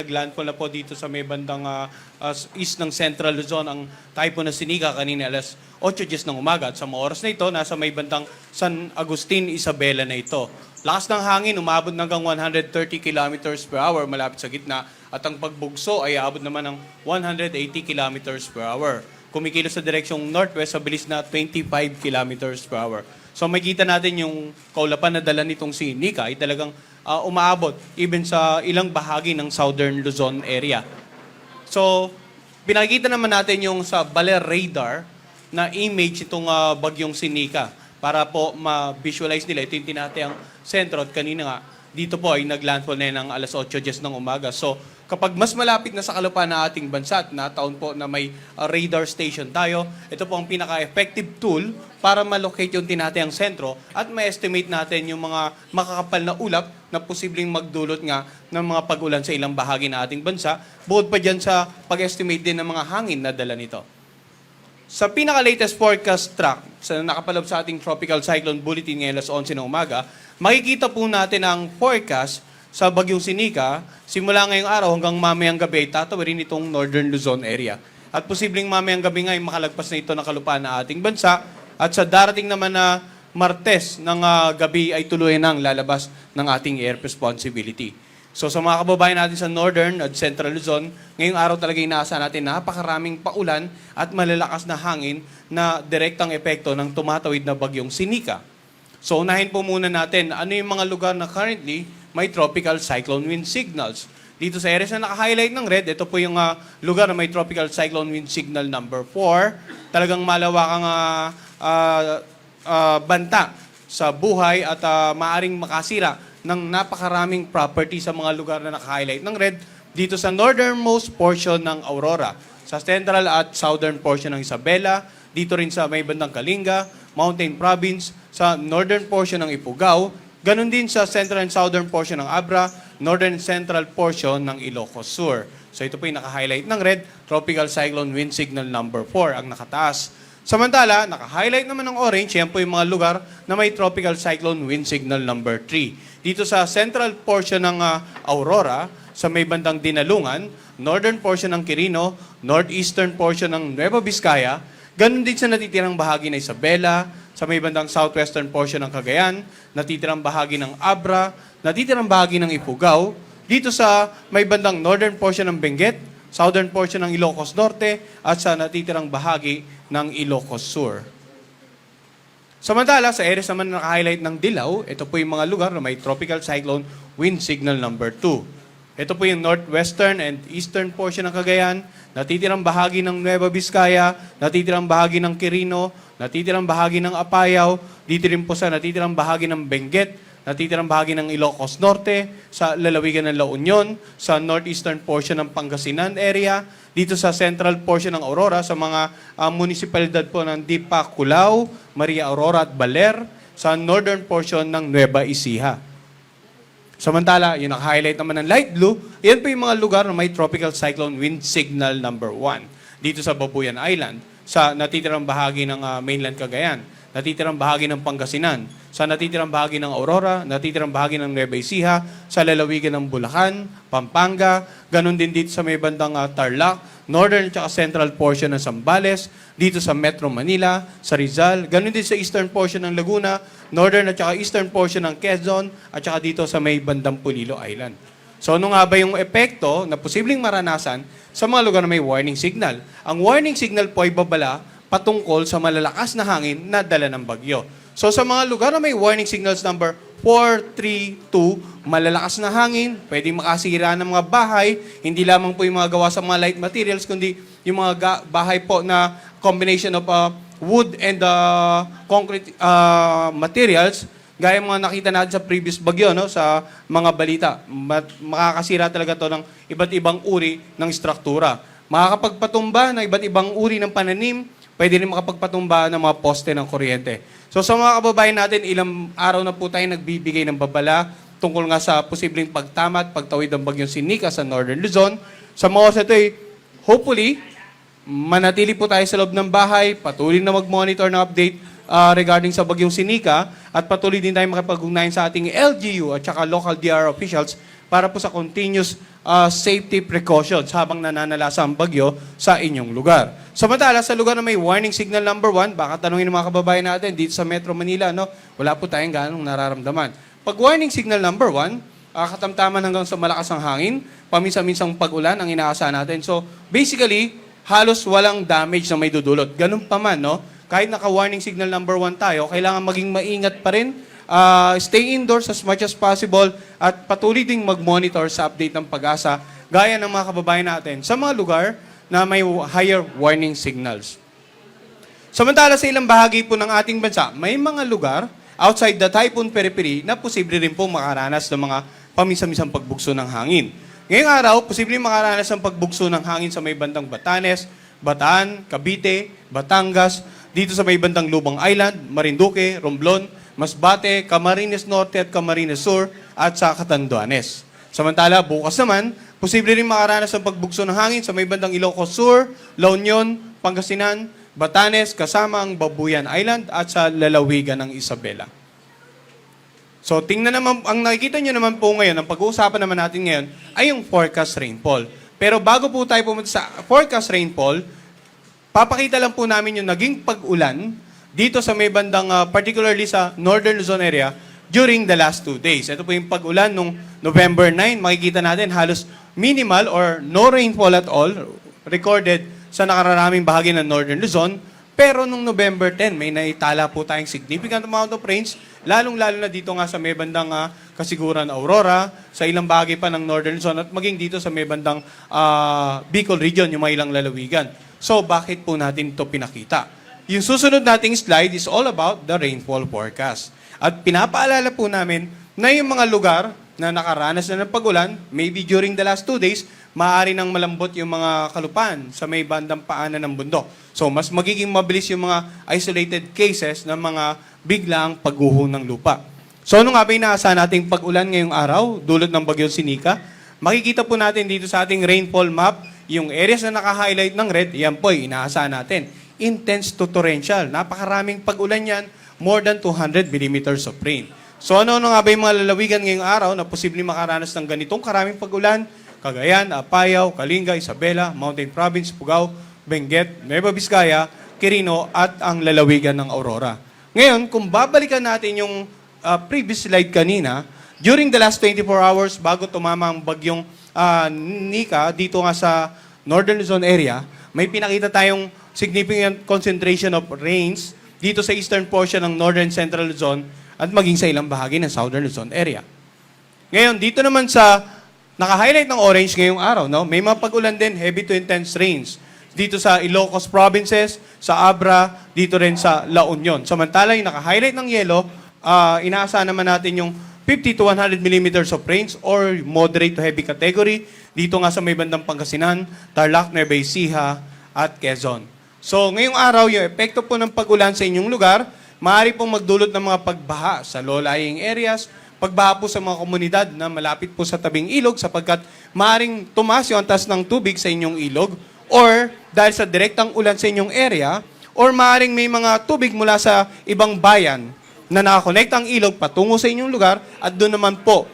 naglandfall na po dito sa may bandang east ng Central Luzon ang typhoon na Sinika kanina alas 8:10 ng umaga. At sa mga oras na ito, nasa may bandang San Agustin, Isabela na ito. Lakas ng hangin, umabot hanggang 130 kilometers per hour malapit sa gitna. At ang pagbugso ay aabot naman ng 180 kilometers per hour. Kumikilos sa direksyong northwest sa bilis na 25 kilometers per hour. So makikita natin yung kaulapan na dala nitong si Nika ay talagang umaabot even sa ilang bahagi ng Southern Luzon area. So pinakikita naman natin yung sa Baler radar na image itong bagyong si Nika para po ma-visualize nila. Ito yung tinatayang sentro at kanina nga dito po ay naglandfall na ng alas 8:10 ng umaga. So kapag mas malapit na sa kalupaan ng ating bansa at nataon po na may radar station tayo, ito po ang pinaka-effective tool para ma-locate yung tinatayang sentro at ma-estimate natin yung mga makakapal na ulap na posibleng magdulot nga ng mga pag-ulan sa ilang bahagi ng ating bansa. Bukod pa dyan sa pag-estimate din ng mga hangin na dala nito. Sa pinaka-latest forecast track, sa nakapaloob sa ating Tropical Cyclone Bulletin ngayon alas 11 ng umaga, makikita po natin ang forecast sa bagyong Sinika, simula ngayong araw hanggang mamayang gabi, tatawirin itong Northern Luzon area. At posibleng mamayang gabi nga ay makalagpas na ito ng kalupaan ng ating bansa. At sa darating naman na Martes ng gabi ay tuluyan nang lalabas ng ating air responsibility. So sa mga kababayan natin sa Northern at Central Luzon, ngayong araw talaga inaasahan natin napakaraming paulan at malalakas na hangin na direktang epekto ng tumatawid na bagyong Sinika. So unahin po muna natin ano yung mga lugar na currently may tropical cyclone wind signals. Dito sa areas na naka-highlight ng red, ito po yung lugar na may tropical cyclone wind signal number 4. Talagang malawakang banta sa buhay at maaring makasira ng napakaraming property sa mga lugar na naka-highlight ng red dito sa northernmost portion ng Aurora, sa central at southern portion ng Isabela, dito rin sa may bandang Kalinga, Mountain Province, sa northern portion ng Ifugao, ganun din sa central and southern portion ng Abra, northern and central portion ng Ilocos Sur. So ito po yung naka-highlight ng red, tropical cyclone wind signal number 4 ang nakataas. Samantala, naka-highlight naman ng orange, yan po yung mga lugar na may tropical cyclone wind signal number 3. Dito sa central portion ng Aurora, sa may bandang Dinalungan, northern portion ng Quirino, northeastern portion ng Nueva Vizcaya, ganun din sa natitirang bahagi ng Isabela, sa may bandang southwestern portion ng Cagayan, natitirang bahagi ng Abra, natitirang bahagi ng Ifugao, dito sa may bandang northern portion ng Benguet, southern portion ng Ilocos Norte, at sa natitirang bahagi ng Ilocos Sur. Samantala, sa areas naman na naka-highlight ng dilaw, ito po yung mga lugar na may tropical cyclone wind signal number 2. Ito po yung northwestern and eastern portion ng Cagayan, natitirang bahagi ng Nueva Vizcaya, natitirang bahagi ng Quirino, natitirang bahagi ng Apayao, dito rin po sa natitirang bahagi ng Benguet, natitirang bahagi ng Ilocos Norte, sa lalawigan ng La Union, sa northeastern portion ng Pangasinan area, dito sa central portion ng Aurora, sa mga munisipalidad po ng Dipa, Culao, Maria Aurora at Baler, sa northern portion ng Nueva Ecija. Samantala, yung naka-highlight naman ng light blue, yan po yung mga lugar na may tropical cyclone wind signal number 1. Dito sa Babuyan Island, sa natitirang bahagi ng mainland Cagayan, natitirang bahagi ng Pangasinan, sa natitirang bahagi ng Aurora, natitirang bahagi ng Nueva Ecija, sa lalawigan ng Bulacan, Pampanga, ganun din dito sa may bandang Tarlac, northern at central portion ng Zambales, dito sa Metro Manila, sa Rizal, ganun din sa eastern portion ng Laguna, northern at eastern portion ng Quezon, at saka dito sa may bandang Pulilo Island. So ano nga ba yung epekto na posibleng maranasan sa mga lugar na may warning signal? Ang warning signal po ay babala patungkol sa malalakas na hangin na dala ng bagyo. So sa mga lugar na may warning signals number 4, 3, 2, malalakas na hangin, pwedeng makasira ng mga bahay, hindi lamang po yung mga gawa sa mga light materials, kundi yung mga bahay po na combination of wood and concrete materials, gaya mga nakita natin sa previous bagyo, no, sa mga balita. Makakasira talaga to ng iba't ibang uri ng struktura. Makakapagpatumba ng iba't ibang uri ng pananim, pwede rin makapagpatumba ng mga poste ng kuryente. So sa mga kababayan natin, ilang araw na po tayo nagbibigay ng babala tungkol nga sa posibleng pagtama at pagtawid ng bagyong Sinika sa Northern Luzon. Sa mga oras na ito, hopefully, manatili po tayo sa loob ng bahay, patuloy na mag-monitor ng update regarding sa bagyong Sinika, at patuloy din tayo makipag-ugnayan sa ating LGU at saka local DR officials para po sa continuous safety precautions habang nananalasa ang bagyo sa inyong lugar. Samantala, sa lugar na may warning signal number 1, baka tanungin ng mga kababayan natin dito sa Metro Manila, no? Wala po tayong ganong nararamdaman. Pag warning signal number 1, katamtaman hanggang sa malakas ang hangin, paminsan-minsang pag-ulan ang inaasahan natin. So, basically, halos walang damage na may dudulot. Ganun pa man, no? Kahit naka-warning signal number 1 tayo, kailangan maging maingat pa rin. Stay indoors as much as possible at patuloy ding mag-monitor sa update ng Pag-asa gaya ng mga kababayan natin sa mga lugar na may higher warning signals. Samantala sa ilang bahagi po ng ating bansa, may mga lugar outside the typhoon periphery na posible rin po makaranas ng mga paminsan-minsang pagbugso ng hangin. Ngayong araw, posible makaranas ng pagbugso ng hangin sa may bandang Batanes, Bataan, Cavite, Batangas, dito sa may bandang Lubang Island, Marinduque, Romblon, Masbate, Camarines Norte at Camarines Sur at sa Catanduanes. Samantala, bukas naman, posible rin makaranas ng pagbugso ng hangin sa may bandang Ilocos Sur, La Union, Pangasinan, Batanes, kasama ang Babuyan Island at sa lalawigan ng Isabela. So, tingnan naman, ang nakikita nyo naman po ngayon, ang pag-uusapan naman natin ngayon, ay yung forecast rainfall. Pero bago po tayo pumunta sa forecast rainfall, papakita lang po namin yung naging pag-ulan dito sa may bandang, particularly sa Northern Luzon area, during the last 2 days. Ito po yung pag-ulan nung November 9. Makikita natin halos minimal or no rainfall at all recorded sa nakararaming bahagi ng Northern Luzon. Pero nung November 10, may naitala po tayong significant amount of rains, lalong-lalo na dito nga sa may bandang Kasiguran, Aurora, sa ilang bahagi pa ng Northern Luzon, at maging dito sa may bandang Bicol region, yung mga ilang lalawigan. So, bakit po natin ito pinakita? Yung susunod nating slide is all about the rainfall forecast. At pinapaalala po namin na yung mga lugar na nakaranas na ng pag-ulan, maybe during the last 2 days, maaari nang malambot yung mga kalupaan sa may bandang paanan ng bundok. So, mas magiging mabilis yung mga isolated cases ng mga biglang pagguho ng lupa. So, ano nga ba inaasahan nating pag-ulan ngayong araw, dulot ng bagyong Sinika? Makikita po natin dito sa ating rainfall map, yung areas na naka-highlight ng red, yan po ay inaasahan natin. Intense to torrential. Napakaraming pag-ulan yan, more than 200 millimeters of rain. So ano nga ba yung mga lalawigan ngayong araw na posibleng makaranas ng ganitong karaming pag-ulan? Cagayan, Apayao, Kalinga, Isabela, Mountain Province, Pugao, Benguet, Nueva Vizcaya, Quirino at ang lalawigan ng Aurora. Ngayon, kung babalikan natin yung previous slide kanina, during the last 24 hours bago tumama ang bagyong Nika dito nga sa Northern Luzon area, may pinakita tayong significant concentration of rains dito sa eastern portion ng Northern Central Luzon at maging sa ilang bahagi ng Southern Luzon area. Ngayon, dito naman sa naka-highlight ng orange ngayong araw, no? May mga pag-ulan din, heavy to intense rains. Dito sa Ilocos provinces, sa Abra, dito rin sa La Union. Samantala, yung naka-highlight ng yellow, inaasahan naman natin yung 50 to 100 millimeters of rains or moderate to heavy category dito nga sa may bandang Pangasinan, Tarlac, Nueva Ecija at Quezon. So, ngayong araw, yung epekto po ng pag-ulan sa inyong lugar, maaari pong magdulot ng mga pagbaha sa low-lying areas, pagbaha po sa mga komunidad na malapit po sa tabing ilog sapagkat maaaring tumaas yung antas ng tubig sa inyong ilog or dahil sa direktang ulan sa inyong area or maaaring may mga tubig mula sa ibang bayan na nakakonekta ang ilog patungo sa inyong lugar at doon naman po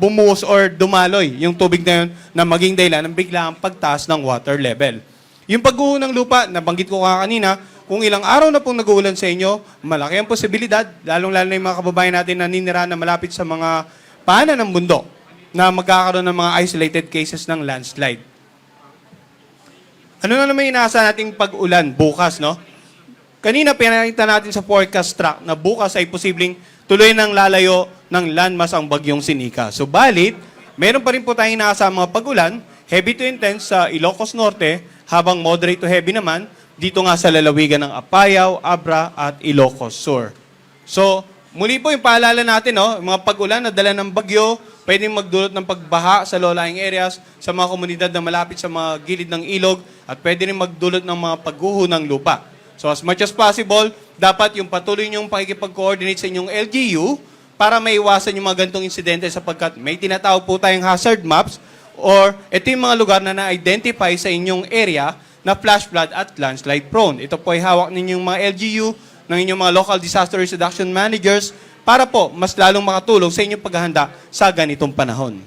bumuhos or dumaloy yung tubig na yun na maging dahilan ng biglang pagtaas ng water level. Yung pagguho ng lupa, nabanggit ko kanina, kung ilang araw na pong nag-uulan sa inyo, malaki ang posibilidad, lalong-lalo na yung mga kababayan natin na ninirahan na malapit sa mga paanan ng bundok na magkakaroon ng mga isolated cases ng landslide. Ano na naman inaasahan nating pag-ulan bukas, no? Kanina pinakita natin sa forecast track na bukas ay posibleng tuloy ng lalayo ng landmass ang bagyong Sinika. So, balit, meron pa rin po tayong inaasahang mga pag-ulan, heavy to intense sa Ilocos Norte, habang moderate to heavy naman, dito nga sa lalawigan ng Apayao, Abra, at Ilocos Sur. So, muli po yung paalala natin, no, mga pag-ulan na dala ng bagyo, pwedeng magdulot ng pagbaha sa low-lying areas, sa mga komunidad na malapit sa mga gilid ng ilog, at pwede rin magdulot ng mga pagguho ng lupa. So, as much as possible, dapat yung patuloy niyong pakikipag-coordinate sa inyong LGU para maiwasan yung mga ganitong insidente sapagkat may tinatawag po tayong hazard maps or ito yung mga lugar na na-identify sa inyong area na flash flood at landslide prone. Ito po ay hawak ninyong mga LGU, ng inyong mga local disaster reduction managers para po mas lalong makatulong sa inyong paghahanda sa ganitong panahon.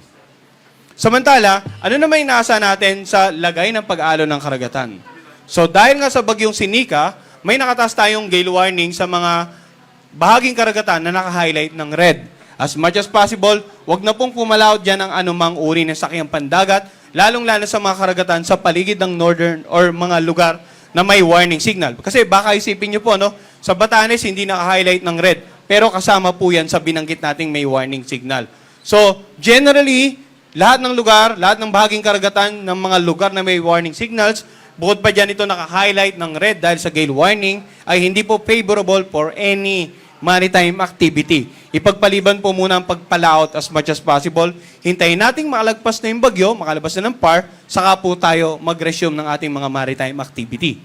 Samantala, ano naman inaasa natin sa lagay ng pag-alon ng karagatan? So dahil nga sa bagyong Sinika, may nakataas tayong gale warning sa mga bahaging karagatan na naka-highlight ng red. As much as possible, wag na pong pumalaot dyan ang anumang uri ng sakyang pandagat, lalong-lalo sa mga karagatan sa paligid ng northern or mga lugar na may warning signal. Kasi baka isipin nyo po, no, sa Batanes hindi naka-highlight ng red, pero kasama po yan sa binanggit nating may warning signal. So, generally, lahat ng lugar, lahat ng bahaging karagatan ng mga lugar na may warning signals, bukod pa dyan ito naka-highlight ng red dahil sa gale warning, ay hindi po favorable for any maritime activity. Ipagpaliban po muna ang pagpalaot as much as possible. Hintayin nating makalagpas na yung bagyo, makalabas na ng PAR, saka po tayo mag-resume ng ating mga maritime activity.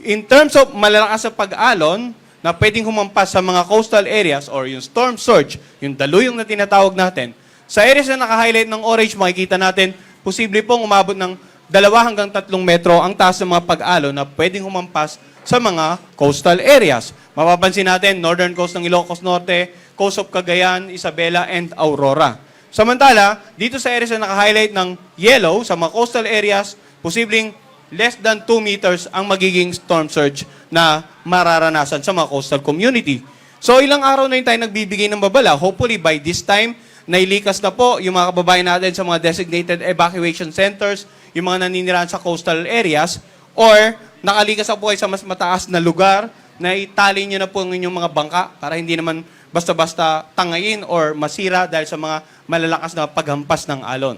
In terms of malalakas sa pag-alon, na pwedeng humampas sa mga coastal areas or yung storm surge, yung daluyong na tinatawag natin, sa areas na naka-highlight ng orange, makikita natin, posible pong umabot ng 2 hanggang 3 metro ang taas ng mga pag-alon na pwedeng humampas sa mga coastal areas. Mapapansin natin, northern coast ng Ilocos Norte, coast of Cagayan, Isabela, and Aurora. Samantala, dito sa areas na naka-highlight ng yellow, sa mga coastal areas, posibleng less than 2 meters ang magiging storm surge na mararanasan sa mga coastal community. So, ilang araw na yun tayo nagbibigay ng babala. Hopefully, by this time, nailikas na po yung mga kababayan natin sa mga designated evacuation centers, yung mga naninirahan sa coastal areas, or nakalikas na po kayo sa mas mataas na lugar na itali nyo na po ang inyong mga bangka para hindi naman basta-basta tangayin or masira dahil sa mga malalakas na paghampas ng alon.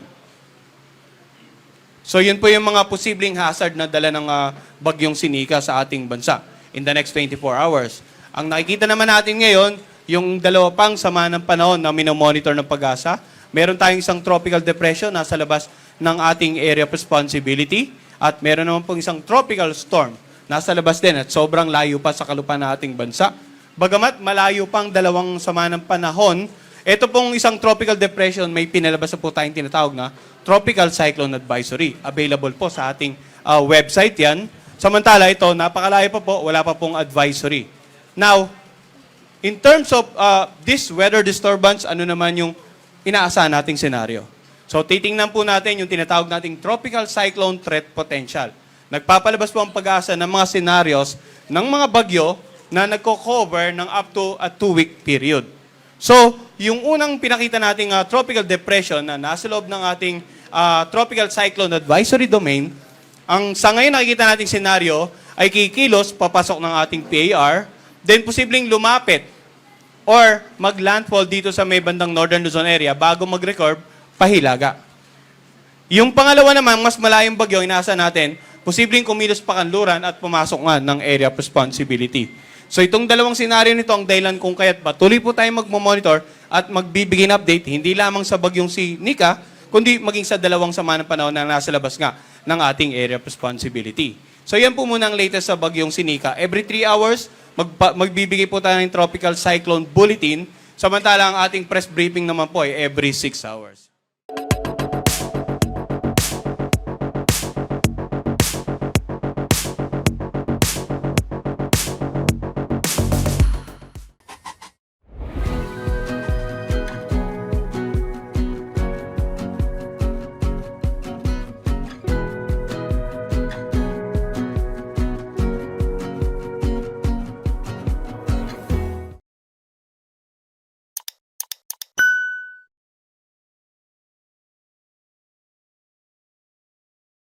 So yun po yung mga posibleng hazard na dala ng bagyong Sinika sa ating bansa in the next 24 hours. Ang nakikita naman natin ngayon, yung dalawa pang sama ng panahon na minomonitor ng Pag-asa. Meron tayong isang tropical depression nasa labas ng ating area of responsibility at meron naman pong isang tropical storm nasa labas din at sobrang layo pa sa kalupaan ng ating bansa. Bagamat malayo pang dalawang sama ng panahon, ito pong isang tropical depression, may pinalabas na po tayong tinatawag na Tropical Cyclone Advisory. Available po sa ating website yan. Samantala ito, napakalayo pa po, wala pa pong advisory. Now, in terms of this weather disturbance, ano naman yung inaasahan nating senaryo? So, titingnan po natin yung tinatawag nating Tropical Cyclone Threat Potential. Nagpapalabas po ang Pag-asa ng mga scenarios ng mga bagyo na nagko-cover ng up to a 2-week period. So, yung unang pinakita nating tropical depression na nasa loob ng ating tropical cyclone advisory domain, ang sa ngayon nakikita nating senaryo ay kikilos papasok ng ating PAR, then posibleng lumapit or maglandfall dito sa may bandang northern Luzon area bago mag-recurve pahilaga. Yung pangalawa naman, mas malayong bagyo, inaasa natin, posibleng kumilos pa kanluran at pumasok nga ng area of responsibility. So itong dalawang senaryo nito ang dahilan kung kaya't patuloy po tayong magmamonitor at magbibigay ng update, hindi lamang sa bagyong Sinika, kundi maging sa dalawang sama ng panahon na nasa labas nga ng ating area of responsibility. So yan po muna ang latest sa bagyong Sinika. Every 3 hours, magbibigay po tayo ng Tropical Cyclone Bulletin, samantala ang ating press briefing naman po ay every 6 hours.